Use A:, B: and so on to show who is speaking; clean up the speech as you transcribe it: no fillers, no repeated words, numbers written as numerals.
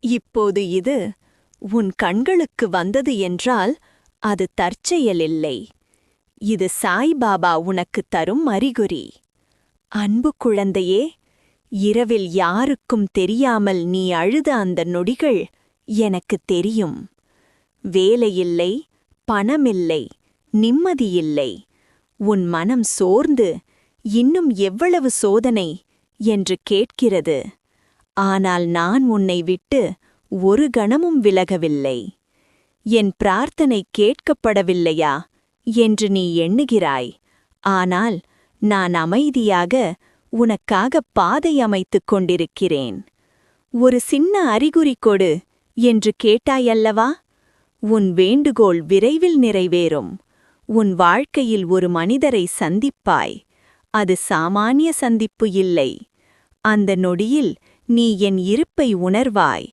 A: இப்போது இது உன் கண்களுக்கு வந்தது என்றால் அது தற்செயலில்லை. இது சாய்பாபா உனக்குத் தரும் அறிகுறி. அன்பு குழந்தையே, இரவில் யாருக்கும் தெரியாமல் நீ அழுத அந்த நொடிகள் எனக்குத் தெரியும். வேலையில்லை, பணமில்லை, நிம்மதியில்லை. உன் மனம் சோர்ந்து இன்னும் எவ்வளவு சோதனை என்று கேட்கிறது. ஆனால் நான் உன்னை விட்டு ஒரு கணமும் விலகவில்லை. என் பிரார்த்தனை கேட்கப்படவில்லையா என்று நீ எண்ணுகிறாய். ஆனால் நான் அமைதியாக உனக்காக பாதை அமைத்துக் கொண்டிருக்கிறேன். ஒரு சின்ன அறிகுறி கொடு என்று கேட்டாயல்லவா? உன் வேண்டுகோள் விரைவில் நிறைவேறும். உன் வாழ்க்கையில் ஒரு மனிதரை சந்திப்பாய். அது சாமானிய சந்திப்பு இல்லை. அந்த நொடியில் நீ என் இருப்பை உணர்வாய்.